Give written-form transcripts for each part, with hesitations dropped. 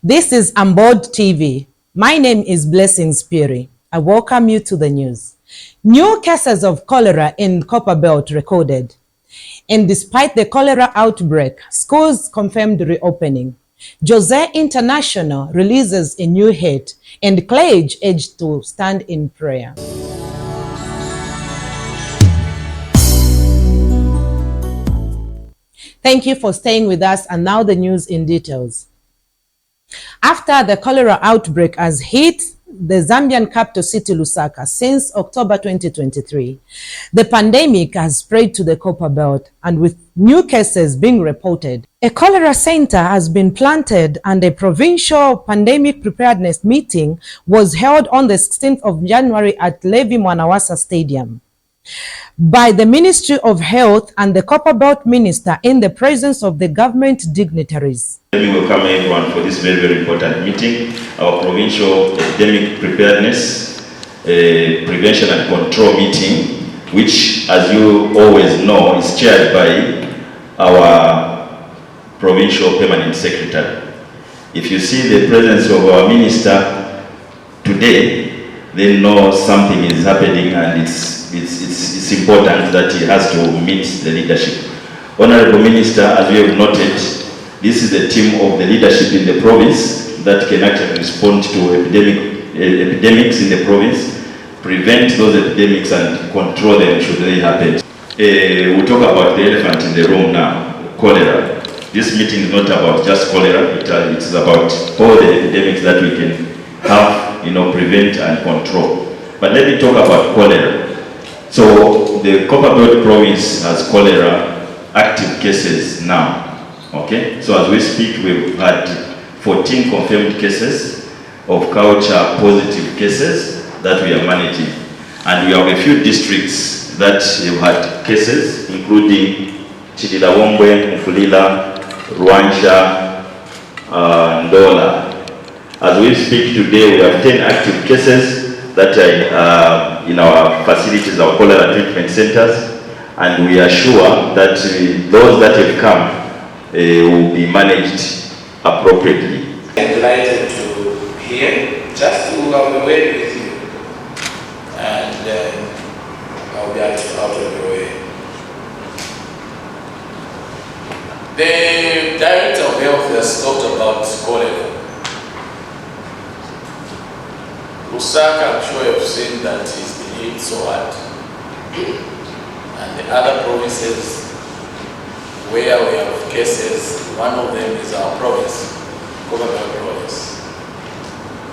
This is Ambodtv. My name is Blessing Spiri. I welcome you to the news. New cases of cholera in Copperbelt recorded. And despite the cholera outbreak, schools confirmed reopening. Jose International releases a new hit, and Clage urged to stand in prayer. Thank you for staying with us, and now the news in details. After the cholera outbreak has hit the Zambian capital city Lusaka since October 2023, the pandemic has spread to the Copperbelt, and with new cases being reported. A cholera center has been planted and a provincial pandemic preparedness meeting was held on the 16th of January at Levi Mwanawasa Stadium by the Ministry of Health and the Copperbelt Minister in the presence of the government dignitaries. Let me welcome everyone for this very, very important meeting, our Provincial Epidemic Preparedness, Prevention and Control meeting, which, as you always know, is chaired by our Provincial Permanent Secretary. If you see the presence of our Minister today, then know something is happening, and it's important that he has to meet the leadership. Honorable Minister, as we have noted, this is the team of the leadership in the province that can actually respond to epidemics in the province, prevent those epidemics and control them should they happen. We'll talk about the elephant in the room now, cholera. This meeting is not about just cholera, it's about all the epidemics that we can have, prevent and control. But let me talk about cholera. So the Copperbelt province has cholera active cases now. Okay, so as we speak, we've had 14 confirmed cases of culture positive cases that we are managing. And we have a few districts that have had cases, including Chidilawombwe, Mfulila, Rwansha, Ndola. As we speak today, we have 10 active cases that are in our facilities, our cholera treatment centers. And we are sure that those that have come will be managed appropriately. I'm delighted to hear, just to have a word with you, and I'll be out of the way. The Director of Health has talked about cholera. Lusaka, I'm sure you've seen that he's been hit so hard. And the other provinces where we have cases, one of them is our province, Copperbelt province.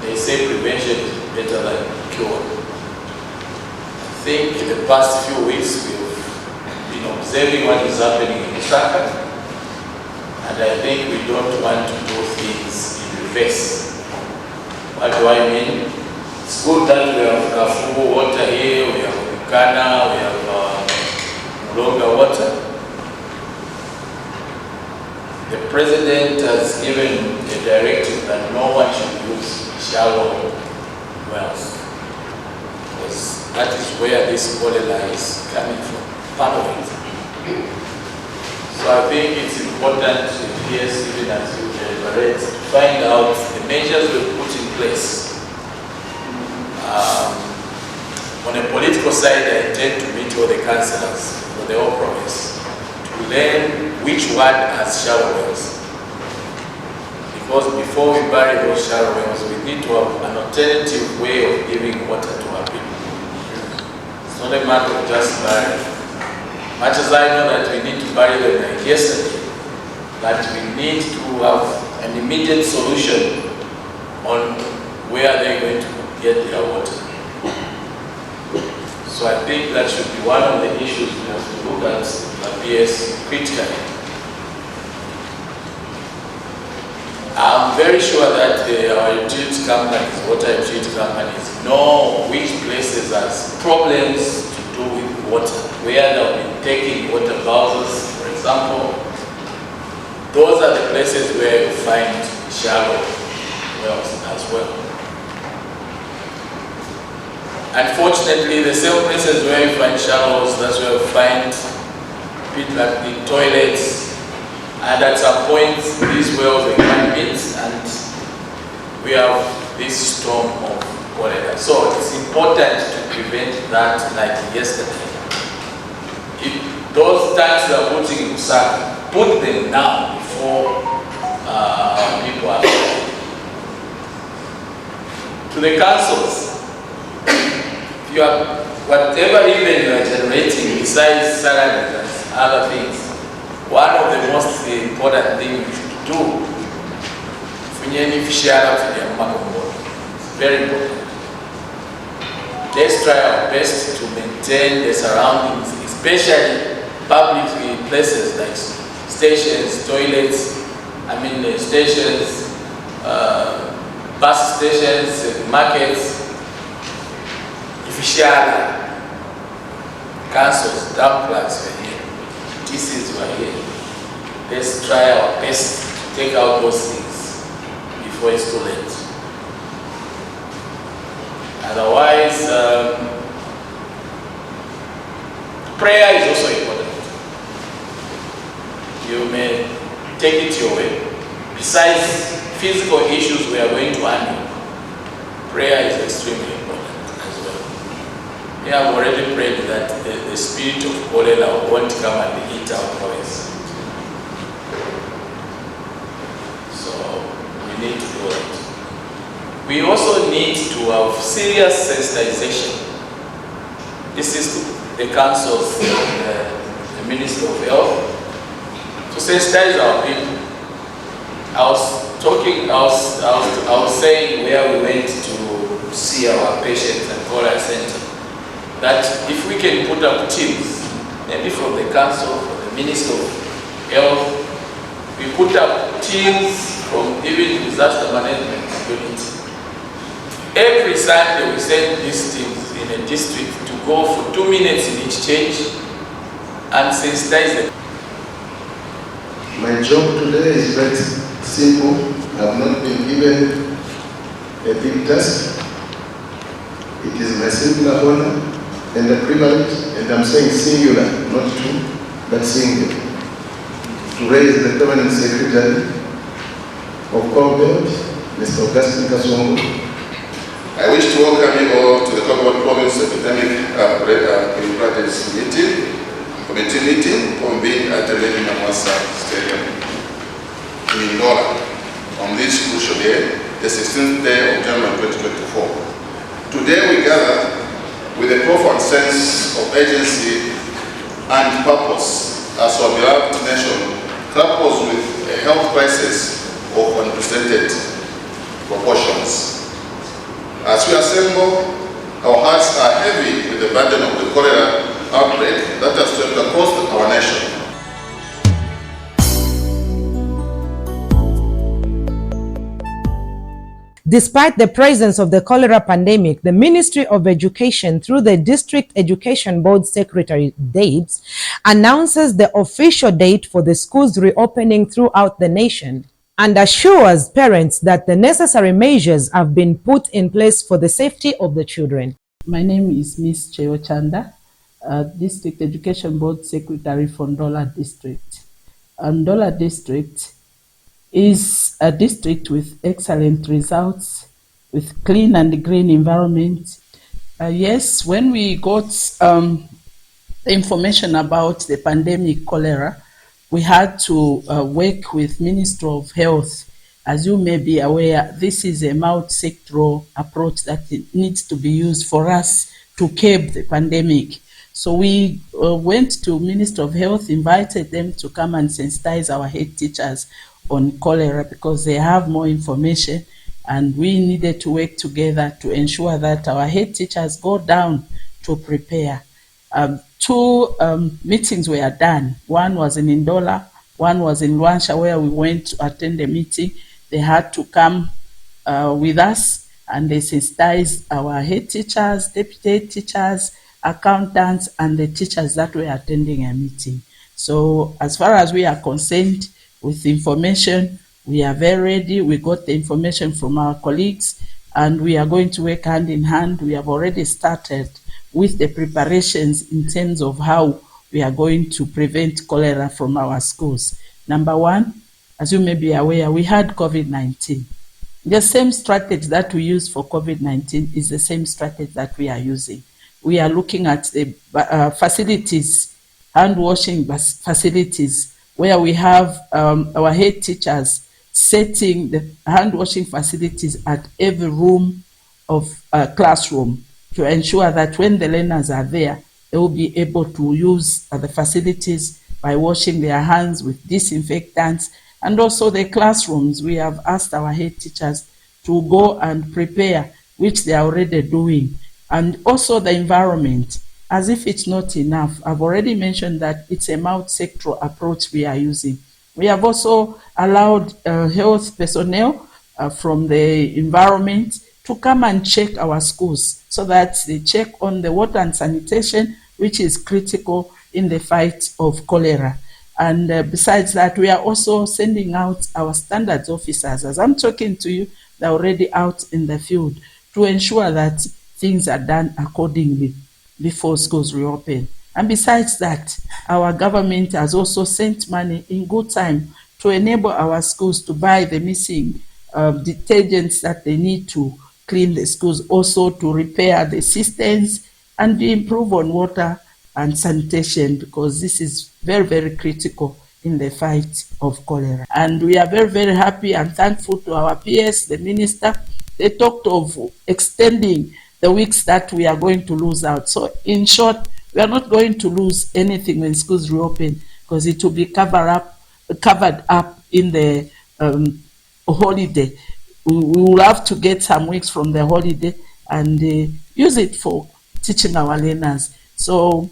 They say prevention is better than cure. I think in the past few weeks we've been observing what is happening in Lusaka, and I think we don't want to do things in reverse. What do I mean? It's good that we have Kafugu water here, we have Ukana, we have Mulonga water. The President has given a directive that no one should use shallow wells, because that is where this cholera is coming from, part of it. So I think it's important, yes, even as you deliberate, to find out the measures we've put in place. On a political side, I intend to meet all the councillors for the whole province to learn which one has shallow wells. Because before we bury those shallow wells, we need to have an alternative way of giving water to our people. It's not a matter of just burying. Much as I know that we need to bury them like yesterday, but we need to have an immediate solution on where they're going to get their water. So I think that should be one of the issues we have to look at PS critically. I'm very sure that our utility companies, water utility companies, know which places has problems to do with water, where they've been taking water bowsers, for example. Those are the places where you find shallow wells as well. Unfortunately, the same places where you find shallows, that's where you find pit like toilets, and at some point these wells were meet, and we have this storm of cholera. So it's important to prevent that like yesterday. If those tanks are putting in Lusaka, put them now before people are ready. To the councils, if you are, whatever even you are generating besides salaries and other things, one of the most important things you should do, it's very important. Let's try our best to maintain the surroundings, especially public places like stations, toilets, stations, bus stations, markets, councils, dump plants were here, TCs were here. Let's try our best to take out those things before it's too late. Otherwise, prayer is also important. You may take it your way. Besides physical issues we are going to handle, prayer is extremely important as well. We have already prayed that the spirit of cholera won't come and eat our boys. So we need to do that. We also need to have serious sensitization. This is the councils and the Minister of Health to sensitize our people. I was saying where we went to see our patients at Cholera Center, that if we can put up teams, maybe from the council, from the Minister of Health, we put up teams from even disaster management unit. Every Sunday we send these teams in a district to go for 2 minutes in each change and sensitize them. My job today is very simple. I have not been given a big task. It is my singular honor and a privilege, and I'm saying singular, not two, but singular, to raise the permanent secretary of Commonwealth, Mr. Augustine Kasongo. I wish to welcome you all to the Commonwealth Province Epidemic Preparedness Committee meeting convened at the Lady Namwasa Stadium in Ndola on this crucial day, the 16th day of January 2024. Today we gather with a profound sense of urgency and purpose as our beloved nation grapples with a health crisis of unprecedented proportions. As we assemble, our hearts are heavy with the burden of the cholera outbreak that has swept across our nation. Despite the presence of the cholera pandemic, the Ministry of Education, through the District Education Board Secretary, DABES, announces the official date for the schools reopening throughout the nation, and assures parents that the necessary measures have been put in place for the safety of the children. My name is Ms. Cheo Chanda, District Education Board Secretary for Ndola District. Ndola District is a district with excellent results, with clean and green environment. Yes, when we got information about the pandemic cholera, we had to work with Ministry of Health. As you may be aware, this is a multi-sectoral approach that needs to be used for us to curb the pandemic. So we went to Ministry of Health, invited them to come and sensitize our head teachers on cholera because they have more information, and we needed to work together to ensure that our head teachers go down to prepare. Two meetings were done. One was in Ndola, one was in Luansha, where we went to attend the meeting. They had to come with us, and they sensitized our head teachers, deputy head teachers, accountants, and the teachers that were attending a meeting. So as far as we are concerned with information, we are very ready. We got the information from our colleagues, and we are going to work hand in hand. We have already started with the preparations in terms of how we are going to prevent cholera from our schools. Number one, as you may be aware, we had COVID-19. The same strategy that we use for COVID-19 is the same strategy that we are using. We are looking at the facilities, hand washing facilities, where we have our head teachers setting the hand washing facilities at every room of classroom to ensure that when the learners are there, they will be able to use the facilities by washing their hands with disinfectants. And also the classrooms, we have asked our head teachers to go and prepare, which they are already doing. And also the environment, as if it's not enough. I've already mentioned that it's a multi-sectoral approach we are using. We have also allowed health personnel from the environment to come and check our schools so that they check on the water and sanitation, which is critical in the fight of cholera. And besides that, we are also sending out our standards officers. As I'm talking to you, they're already out in the field to ensure that things are done accordingly before schools reopen. And besides that, our government has also sent money in good time to enable our schools to buy the missing detergents that they need to clean the schools, also to repair the cisterns and improve on water and sanitation, because this is very, very critical in the fight of cholera. And we are very, very happy and thankful to our PS, the minister. They talked of extending the weeks that we are going to lose out. So in short, we are not going to lose anything when schools reopen, because it will be covered up in the holiday. We will have to get some weeks from the holiday and use it for teaching our learners. So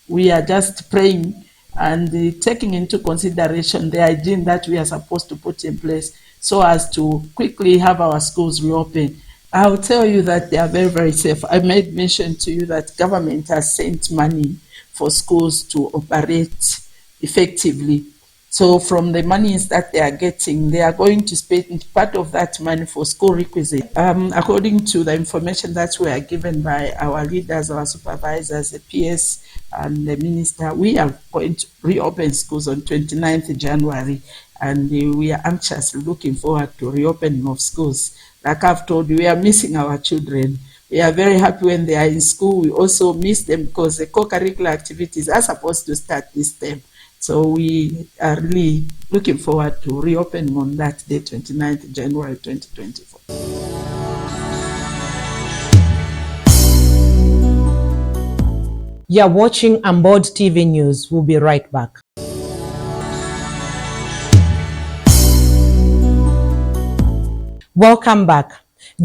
we are just praying and taking into consideration the hygiene that we are supposed to put in place so as to quickly have our schools reopen. I will tell you that they are very, very safe. I made mention to you that government has sent money for schools to operate effectively. So from the monies that they are getting, they are going to spend part of that money for school requisites. According to the information that we are given by our leaders, our supervisors, the PS and the minister, we are going to reopen schools on 29th January, and we are anxiously looking forward to reopening of schools. Like I've told you, we are missing our children. We are very happy when they are in school. We also miss them because the co-curricular activities are supposed to start this term. So we are really looking forward to reopening on that day, 29th January 2024. You're watching Ambodtv News. We'll be right back. Welcome back.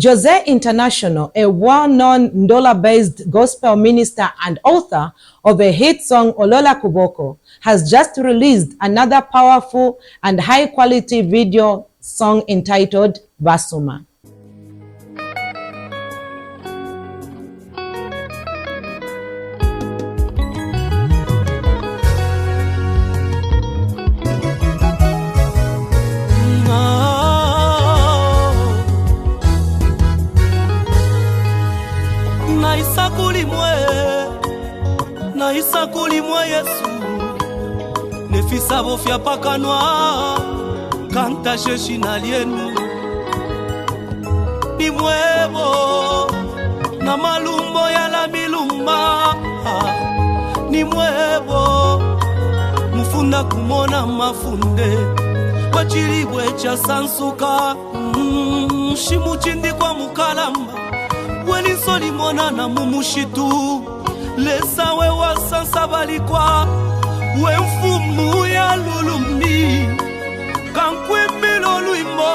Jose International, a well-known Ndola-based gospel minister and author of a hit song Olola Kuboko, has just released another powerful and high-quality video song entitled Basuma. Naisa kulimwe Yesu nefisa bofya pakanwa kanta jeshi na lienu ni mwebo na malumbo ya la milumba ni mwebo mufunda kumona mafunde kwa chilibwe cha sansuka shimuchindi kwa mukalamba weni soli mona na mumushitu lesa we wasansa balikwa we mfumu ya lulumbi kankwimilo luimbo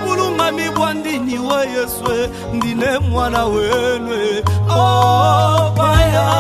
bulunga mibwandini we Yeswe ndine mwana wenwe oh maya